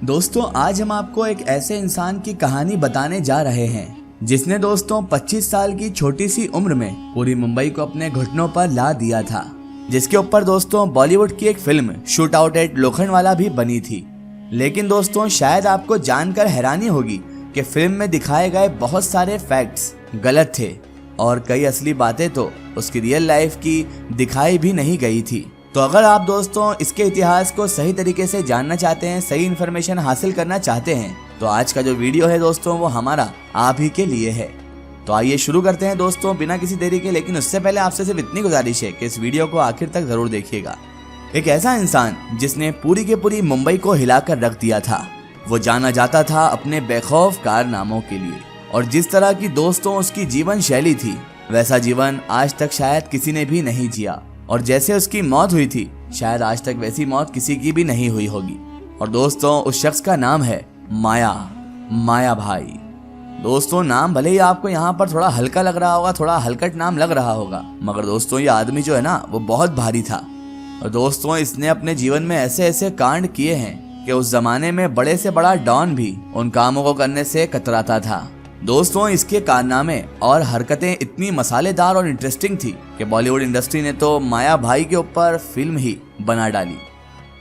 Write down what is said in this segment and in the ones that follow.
दोस्तों आज हम आपको एक ऐसे इंसान की कहानी बताने जा रहे हैं जिसने दोस्तों 25 साल की छोटी सी उम्र में पूरी मुंबई को अपने घुटनों पर ला दिया था, जिसके ऊपर दोस्तों बॉलीवुड की एक film shoot out at Lokhandwala भी बनी थी। लेकिन दोस्तों शायद आपको जानकर हैरानी होगी कि फिल्म में दिखाए गए बहुत सारे फैक्ट्स गलत थे और कई असली बातें तो उसकी रियल लाइफ की दिखाई भी नहीं गई थी। तो अगर आप दोस्तों इसके इतिहास को सही तरीके से जानना चाहते हैं, सही इन्फॉर्मेशन हासिल करना चाहते हैं, तो आज का जो वीडियो है दोस्तों वो हमारा आप ही के लिए है। तो आइए शुरू करते हैं दोस्तों बिना किसी देरी के। लेकिन उससे पहले आपसे सिर्फ इतनी गुजारिश है कि इस वीडियो को आखिर तक जरूर देखिएगा। एक ऐसा इंसान जिसने पूरी के पूरी मुंबई को हिलाकर रख दिया था। वो जाना जाता था अपने बेखौफ कारनामों के लिए, और जिस तरह की दोस्तों उसकी जीवन शैली थी वैसा जीवन आज तक शायद किसी ने भी नहीं जिया। और जैसे उसकी मौत हुई थी शायद आज तक वैसी मौत किसी की भी नहीं हुई होगी। और दोस्तों उस शख्स का नाम है माया भाई। दोस्तों नाम भले ही आपको यहाँ पर थोड़ा हल्का लग रहा होगा, थोड़ा हलकट नाम लग रहा होगा, मगर दोस्तों ये आदमी जो है ना वो बहुत भारी था। और दोस्तों इसने अपने जीवन में ऐसे ऐसे कांड किए हैं कि उस जमाने में बड़े से बड़ा डॉन भी उन कामों को करने से कतराता था। दोस्तों इसके कारनामे और हरकतें इतनी मसालेदार और इंटरेस्टिंग थी कि बॉलीवुड इंडस्ट्री ने तो माया भाई के ऊपर फिल्म ही बना डाली।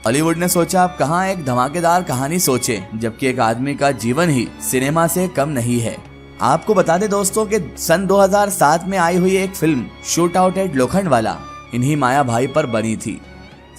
हॉलीवुड ने सोचा अब कहाँ एक धमाकेदार कहानी सोचे, जबकि एक आदमी का जीवन ही सिनेमा से कम नहीं है। आपको बता दें दोस्तों कि सन 2007 में आई हुई एक film shoot out at Lokhandwala इन्हीं माया भाई पर बनी थी।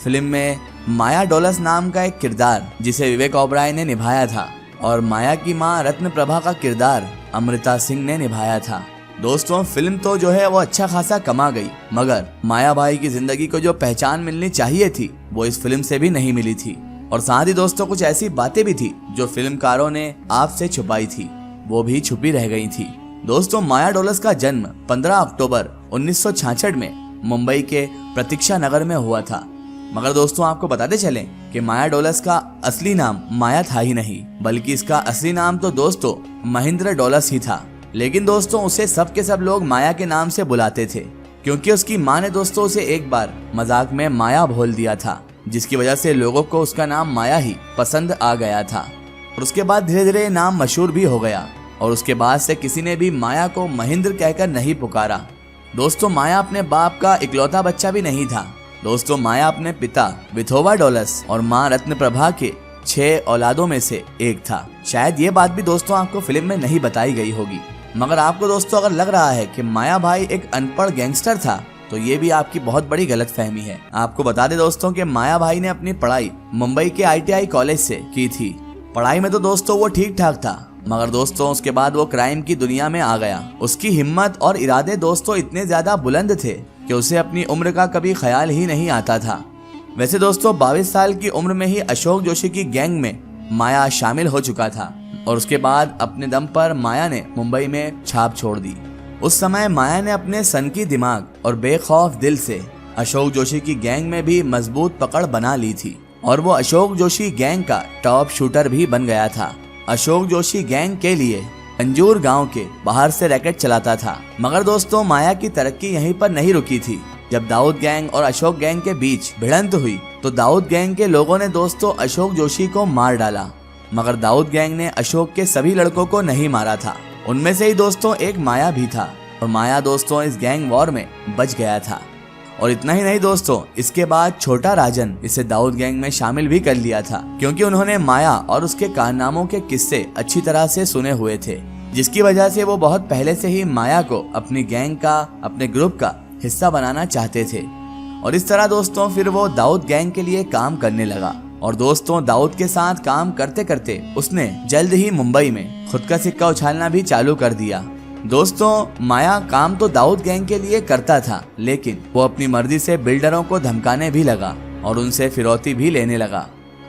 फिल्म में माया डोलस नाम का एक किरदार जिसे विवेक ओबराय ने निभाया था, और माया की मां रत्न प्रभा का किरदार अमृता सिंह ने निभाया था। दोस्तों फिल्म तो जो है वो अच्छा खासा कमा गई, मगर माया भाई की जिंदगी को जो पहचान मिलनी चाहिए थी वो इस फिल्म से भी नहीं मिली थी। और साथ ही दोस्तों कुछ ऐसी बातें भी थी जो फिल्मकारों ने आपसे छुपाई थी, वो भी छुपी रह गई थी। दोस्तों माया डोलस का जन्म 15 अक्टूबर 1966 में मुंबई के प्रतीक्षा नगर में हुआ था। मगर दोस्तों आपको बताते चलें कि माया डोलस का असली नाम माया था ही नहीं, बल्कि इसका असली नाम तो दोस्तों महेंद्र डोलस ही था। लेकिन दोस्तों उसे सब के सब लोग माया के नाम से बुलाते थे, क्योंकि उसकी माँ ने दोस्तों उसे एक बार मजाक में माया बोल दिया था, जिसकी वजह से लोगों को उसका नाम माया ही पसंद आ गया था। और उसके बाद धीरे धीरे नाम मशहूर भी हो गया, और उसके बाद से किसी ने भी माया को महेंद्र कहकर नहीं पुकारा। दोस्तों माया अपने बाप का इकलौता बच्चा भी नहीं था। दोस्तों माया अपने पिता विथोबा डोलस और मां रत्न प्रभा के 6 औलादों में से एक था। शायद ये बात भी दोस्तों आपको फिल्म में नहीं बताई गई होगी, मगर आपको दोस्तों अगर लग रहा है कि माया भाई एक अनपढ़ गैंगस्टर था तो ये भी आपकी बहुत बड़ी गलतफहमी है। आपको बता दें दोस्तों कि माया भाई ने अपनी पढ़ाई मुंबई के ITI कॉलेज से की थी। पढ़ाई में तो दोस्तों वो ठीक ठाक था, मगर दोस्तों उसके बाद वो क्राइम की दुनिया में आ गया। उसकी हिम्मत और इरादे दोस्तों इतने ज्यादा बुलंद थे कि उसे अपनी उम्र का कभी ख्याल ही नहीं आता था। वैसे दोस्तों 22 साल की उम्र में ही अशोक जोशी की गैंग में माया शामिल हो चुका था, और उसके बाद अपने दम पर माया ने मुंबई में छाप छोड़ दी। उस समय माया ने अपने सनकी दिमाग और बेखौफ दिल से अशोक जोशी की गैंग में भी मजबूत पकड़ बना ली थी, और वो अशोक जोशी गैंग का टॉप शूटर भी बन गया था। अशोक जोशी गैंग के लिए अंजूर गांव के बाहर से रैकेट चलाता था। मगर दोस्तों माया की तरक्की यहीं पर नहीं रुकी थी। जब दाऊद गैंग और अशोक गैंग के बीच भिड़ंत हुई तो दाऊद गैंग के लोगों ने दोस्तों अशोक जोशी को मार डाला, मगर दाऊद गैंग ने अशोक के सभी लड़कों को नहीं मारा था। उनमें से ही दोस्तों एक माया भी था, और माया दोस्तों इस गैंग वॉर में बच गया था। और इतना ही नहीं दोस्तों, इसके बाद छोटा राजन इसे दाऊद गैंग में शामिल भी कर लिया था, क्योंकि उन्होंने माया और उसके कारनामों के किस्से अच्छी तरह से सुने हुए थे, जिसकी वजह से वो बहुत पहले से ही माया को अपनी गैंग का, अपने ग्रुप का हिस्सा बनाना चाहते थे। और इस तरह दोस्तों फिर वो दाऊद गैंग के लिए काम करने लगा। और दोस्तों दाऊद के साथ काम करते करते उसने जल्द ही मुंबई में खुद का सिक्का उछालना भी चालू कर दिया। दोस्तों माया काम तो दाऊद गैंग के लिए करता था, लेकिन वो अपनी मर्जी से बिल्डरों को धमकाने भी लगा और उनसे फिरौती भी लेने लगा।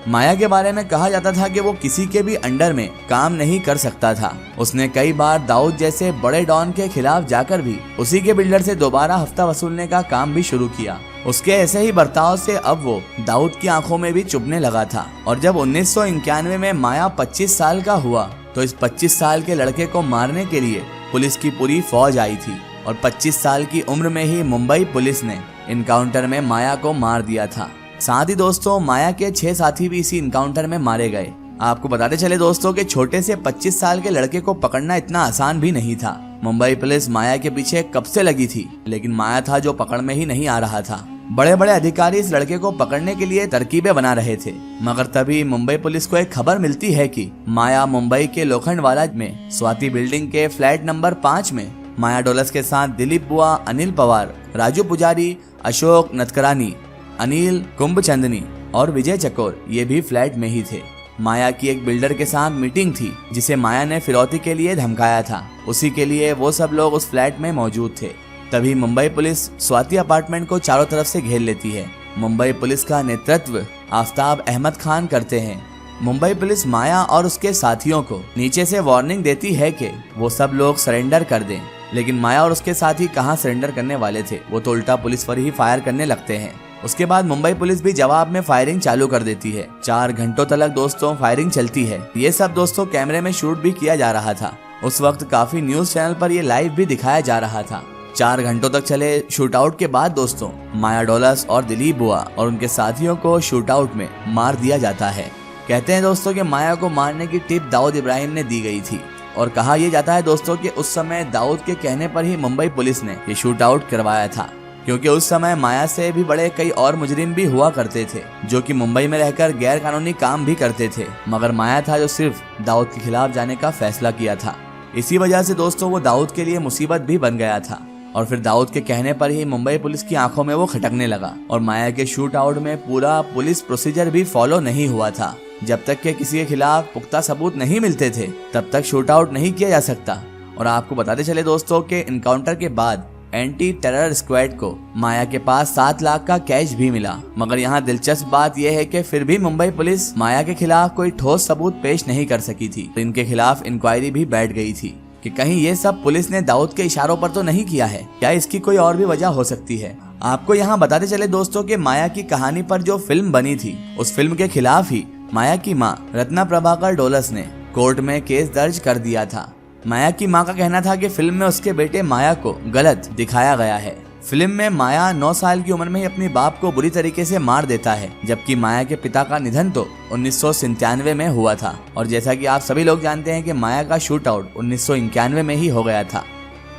माया के बारे में कहा जाता था कि वो किसी के भी अंडर में काम नहीं कर सकता था। उसने कई बार दाऊद जैसे बड़े डॉन के खिलाफ जाकर भी उसी के बिल्डर से दोबारा हफ्ता वसूलने का काम भी शुरू किया। उसके ऐसे ही बर्ताव से अब वो दाऊद की आंखों में भी चुभने लगा था। और जब 1991 में माया 25 साल का हुआ तो इस 25 साल के लड़के को मारने के लिए पुलिस की पूरी फौज आई थी, और 25 साल की उम्र में ही मुंबई पुलिस ने इनकाउंटर में माया को मार दिया था। साथ ही दोस्तों माया के 6 साथी भी इसी इनकाउंटर में मारे गए। आपको बताते चले दोस्तों कि छोटे से 25 साल के लड़के को पकड़ना इतना आसान भी नहीं था। मुंबई पुलिस माया के पीछे कब से लगी थी, लेकिन माया था जो पकड़ में ही नहीं आ रहा था। बड़े बड़े अधिकारी इस लड़के को पकड़ने के लिए तरकीबें बना रहे थे, मगर तभी मुंबई पुलिस को एक खबर मिलती है कि माया मुंबई के लोखंडवाला में स्वाति बिल्डिंग के फ्लैट नंबर 5 में माया डोलस के साथ दिलीप बुआ, अनिल पवार, राजू पुजारी, अशोक नतकरानी, अनिल कुंभचंदनी और विजय चकोर ये भी फ्लैट में ही थे। माया की एक बिल्डर के साथ मीटिंग थी जिसे माया ने फिरौती के लिए धमकाया था। उसी के लिए वो सब लोग उस फ्लैट में मौजूद थे। तभी मुंबई पुलिस स्वाति अपार्टमेंट को चारों तरफ से घेर लेती है। मुंबई पुलिस का नेतृत्व आफ्ताब अहमद खान करते हैं। मुंबई पुलिस माया और उसके साथियों को नीचे से वार्निंग देती है कि वो सब लोग सरेंडर कर दें, लेकिन माया और उसके साथी कहां सरेंडर करने वाले थे, वो तो उल्टा पुलिस पर ही फायर करने लगते हैं। उसके बाद मुंबई पुलिस भी जवाब में फायरिंग चालू कर देती है। 4 घंटों तक दोस्तों फायरिंग चलती है। ये सब दोस्तों कैमरे में शूट भी किया जा रहा था। उस वक्त काफी न्यूज चैनल पर ये लाइव भी दिखाया जा रहा था। 4 घंटों तक चले शूट आउट के बाद दोस्तों माया डोलस और दिलीप बुआ और उनके साथियों को शूट आउट में मार दिया जाता है। कहते हैं दोस्तों कि माया को मारने की टिप दाऊद इब्राहिम ने दी गई थी और कहा यह जाता है दोस्तों कि उस समय दाऊद के कहने पर ही मुंबई पुलिस ने ये शूट आउट करवाया था, क्योंकि उस समय माया से भी बड़े कई और मुजरिम भी हुआ करते थे जो कि मुंबई में रहकर गैर कानूनी काम भी करते थे, मगर माया था जो सिर्फ दाऊद के खिलाफ जाने का फैसला किया था। इसी वजह से दोस्तों वो दाऊद के लिए मुसीबत भी बन गया था और फिर दाऊद के कहने पर ही मुंबई पुलिस की आंखों में वो खटकने लगा और माया के शूट आउट में पूरा पुलिस प्रोसीजर भी फॉलो नहीं हुआ था। जब तक के किसी के खिलाफ पुख्ता सबूत नहीं मिलते थे तब तक शूट आउट नहीं किया जा सकता। और आपको बताते चले दोस्तों के इनकाउंटर के बाद एंटी टेरर स्क्वाड को माया के पास 7 लाख का कैश भी मिला, मगर यहाँ दिलचस्प बात यह है कि फिर भी मुंबई पुलिस माया के खिलाफ कोई ठोस सबूत पेश नहीं कर सकी थी। तो इनके खिलाफ इंक्वायरी भी बैठ गई थी कि कहीं ये सब पुलिस ने दाऊद के इशारों पर तो नहीं किया है, क्या इसकी कोई और भी वजह हो सकती है। आपको यहाँ बताते चले दोस्तों कि माया की कहानी पर जो फिल्म बनी थी उस फिल्म के खिलाफ ही माया की मां रत्ना प्रभाकर डोलस ने कोर्ट में केस दर्ज कर दिया था। माया की मां का कहना था कि फिल्म में उसके बेटे माया को गलत दिखाया गया है। फिल्म में माया 9 साल की उम्र में ही अपने बाप को बुरी तरीके से मार देता है, जबकि माया के पिता का निधन तो 1997 में हुआ था और जैसा कि आप सभी लोग जानते हैं कि माया का शूट आउट 1991 में ही हो गया था।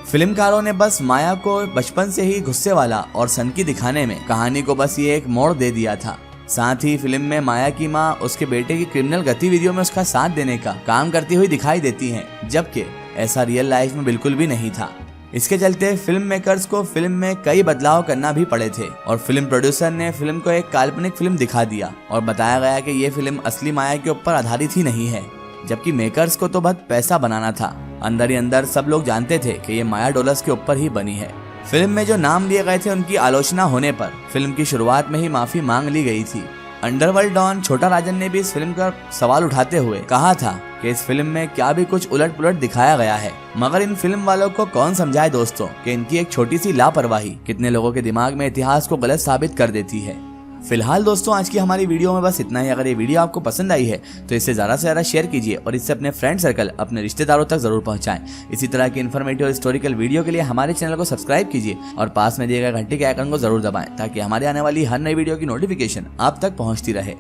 फिल्मकारों ने बस माया को बचपन से ही गुस्से वाला और सनकी दिखाने में कहानी को बस ये एक मोड़ दे दिया था। साथ ही फिल्म में माया की मां उसके बेटे की क्रिमिनल गतिविधियों में उसका साथ देने का काम करती हुई दिखाई देती हैं, जबकि ऐसा रियल लाइफ में बिल्कुल भी नहीं था। इसके चलते फिल्म मेकर्स को फिल्म में कई बदलाव करना भी पड़े थे और फिल्म प्रोड्यूसर ने फिल्म को एक काल्पनिक फिल्म दिखा दिया और बताया गया कि ये फिल्म असली माया के ऊपर आधारित ही नहीं है, जबकि मेकर्स को तो बस पैसा बनाना था। अंदर ही अंदर सब लोग जानते थे कि ये माया डोलस के ऊपर ही बनी है। फिल्म में जो नाम लिए गए थे उनकी आलोचना होने पर फिल्म की शुरुआत में ही माफी मांग ली गई थी। अंडरवर्ल्ड डॉन छोटा राजन ने भी इस फिल्म का सवाल उठाते हुए कहा था कि इस फिल्म में क्या भी कुछ उलट पुलट दिखाया गया है, मगर इन फिल्म वालों को कौन समझाए दोस्तों कि इनकी एक छोटी सी लापरवाही कितने लोगों के दिमाग में इतिहास को गलत साबित कर देती है। फिलहाल दोस्तों आज की हमारी वीडियो में बस इतना ही। अगर ये वीडियो आपको पसंद आई है तो इसे ज़्यादा से ज़्यादा शेयर कीजिए और इससे अपने फ्रेंड सर्कल, अपने रिश्तेदारों तक जरूर पहुंचाएं। इसी तरह की इन्फॉर्मेटिव और हिस्टोरिकल वीडियो के लिए हमारे चैनल को सब्सक्राइब कीजिए और पास में दिए गए घंटे के आइकन को जरूर दबाएं ताकि हमारे आने वाली हर नई वीडियो की नोटिफिकेशन आप तक पहुंचती रहे।